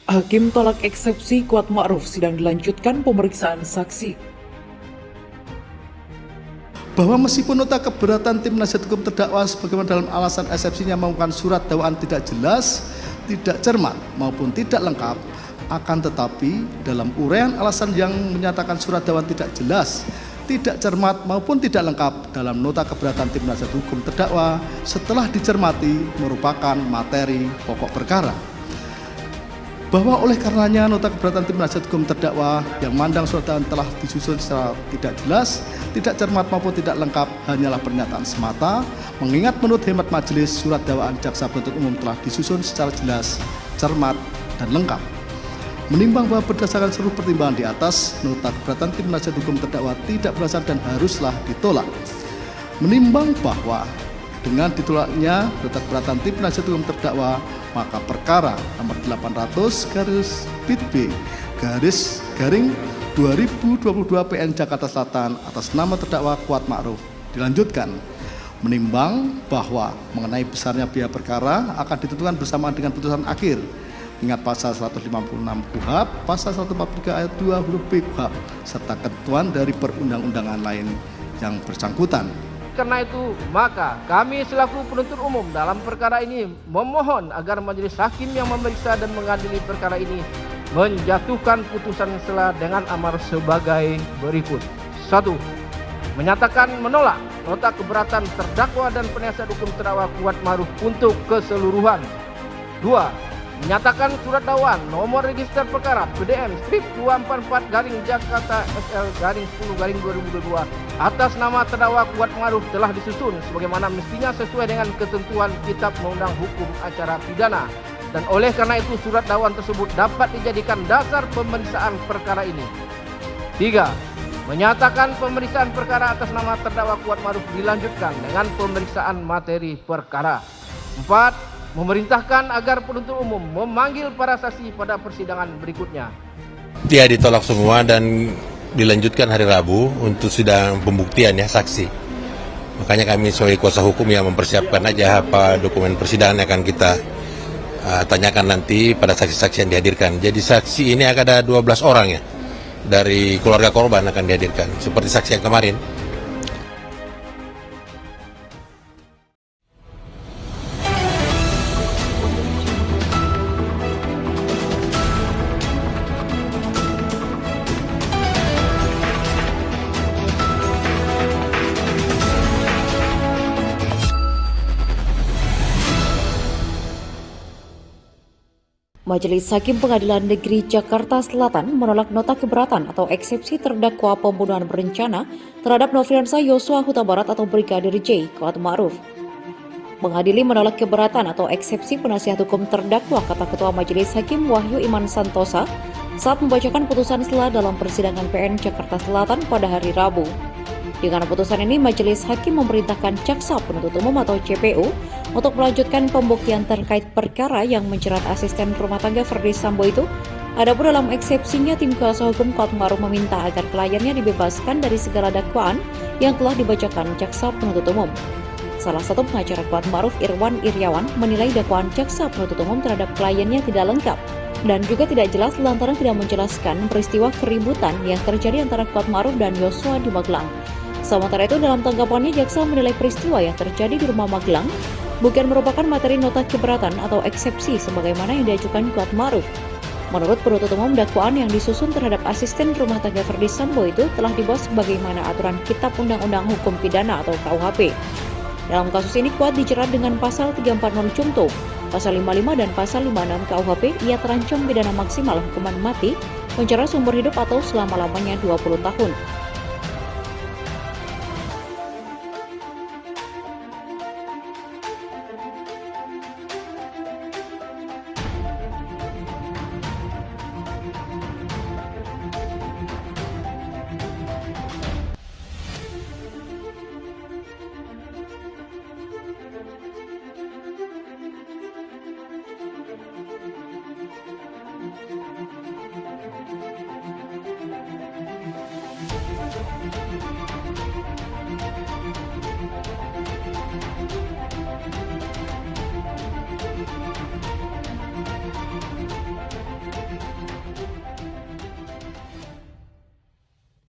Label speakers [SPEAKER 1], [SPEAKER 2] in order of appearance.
[SPEAKER 1] Hakim tolak eksepsi Kuat Ma'ruf, sidang dilanjutkan pemeriksaan saksi.
[SPEAKER 2] Bahwa meskipun nota keberatan tim penasihat hukum terdakwa sebagaimana dalam alasan eksepsinya mengumumkan surat dakwaan tidak jelas, tidak cermat maupun tidak lengkap, akan tetapi dalam uraian alasan yang menyatakan surat dakwaan tidak jelas, tidak cermat maupun tidak lengkap dalam nota keberatan tim penasihat hukum terdakwa setelah dicermati merupakan materi pokok perkara. Bahwa oleh karenanya nota keberatan tim penasihat hukum terdakwa yang mandang surat dakwaan telah disusun secara tidak jelas, tidak cermat maupun tidak lengkap hanyalah pernyataan semata, mengingat menurut hemat majelis surat dakwaan jaksa penuntut umum telah disusun secara jelas, cermat, dan lengkap. Menimbang bahwa berdasarkan seluruh pertimbangan di atas, nota keberatan tim penasihat hukum terdakwa tidak berdasar dan haruslah ditolak. Menimbang bahwa dengan ditolaknya nota keberatan tim penasihat hukum terdakwa, maka perkara nomor 800/BB/2022 PN Jakarta Selatan atas nama terdakwa Kuat Ma'ruf dilanjutkan. Menimbang bahwa mengenai besarnya biaya perkara akan ditentukan bersamaan dengan putusan akhir. Ingat pasal 156 KUHP, pasal 143 ayat 2 huruf B KUHP, serta ketentuan dari perundang-undangan lain yang bersangkutan.
[SPEAKER 3] Karena itu, maka kami selaku penuntut umum dalam perkara ini memohon agar majelis hakim yang memeriksa dan mengadili perkara ini menjatuhkan putusan sela dengan amar sebagai berikut. 1. Menyatakan menolak nota keberatan terdakwa dan penasihat hukum terdakwa Kuat Ma'ruf untuk keseluruhan. 2. Menyatakan surat dakwaan nomor register perkara PDM strip 244 Jakarta SL-10-2022 atas nama terdakwa Kuat Ma'ruf telah disusun sebagaimana mestinya sesuai dengan ketentuan Kitab Undang-Undang Hukum Acara Pidana, dan oleh karena itu surat dakwaan tersebut dapat dijadikan dasar pemeriksaan perkara ini. 3. Menyatakan pemeriksaan perkara atas nama terdakwa Kuat Ma'ruf dilanjutkan dengan pemeriksaan materi perkara. 4. Memerintahkan agar penuntut umum memanggil para saksi pada persidangan berikutnya.
[SPEAKER 4] Dia ditolak semua dan dilanjutkan hari Rabu untuk sidang pembuktian ya saksi. Makanya kami sebagai kuasa hukum yang mempersiapkan aja apa dokumen persidangan yang akan kita tanyakan nanti pada saksi-saksi yang dihadirkan. Jadi saksi ini akan ada 12 orang ya dari keluarga korban akan dihadirkan seperti saksi yang kemarin.
[SPEAKER 5] Majelis Hakim Pengadilan Negeri Jakarta Selatan menolak nota keberatan atau eksepsi terdakwa pembunuhan berencana terhadap Nofriansah Yosua Huta Barat atau Brigadir J. Kuat Ma'ruf. Mengadili menolak keberatan atau eksepsi penasihat hukum terdakwa, kata Ketua Majelis Hakim Wahyu Iman Santosa saat membacakan putusan sela dalam persidangan PN Jakarta Selatan pada hari Rabu. Dengan putusan ini, Majelis Hakim memerintahkan Jaksa Penuntut Umum atau JPU untuk melanjutkan pembuktian terkait perkara yang menjerat asisten rumah tangga Verdi Sambo itu. Adapun dalam eksepsinya, tim kuasa hukum Kuat Ma'ruf meminta agar kliennya dibebaskan dari segala dakwaan yang telah dibacakan Jaksa Penuntut Umum. Salah satu pengacara Kuat Ma'ruf, Irwan Iriawan, menilai dakwaan Jaksa Penuntut Umum terhadap kliennya tidak lengkap dan juga tidak jelas lantaran tidak menjelaskan peristiwa keributan yang terjadi antara Kuat Ma'ruf dan Yosua di Magelang. Sementara itu, dalam tanggapannya, Jaksa menilai peristiwa yang terjadi di rumah Magelang bukan merupakan materi nota keberatan atau eksepsi sebagaimana yang diajukan Kuat Ma'ruf. Menurut penuntut umum, dakwaan yang disusun terhadap asisten rumah tangga Verdi Sambo itu telah dibuat sebagaimana aturan Kitab Undang-Undang Hukum Pidana atau KUHP. Dalam kasus ini, Kuat dijerat dengan pasal 340 Cungto, pasal 55 dan pasal 56 KUHP. Ia terancam pidana maksimal hukuman mati, penjara seumur hidup atau selama-lamanya 20 tahun.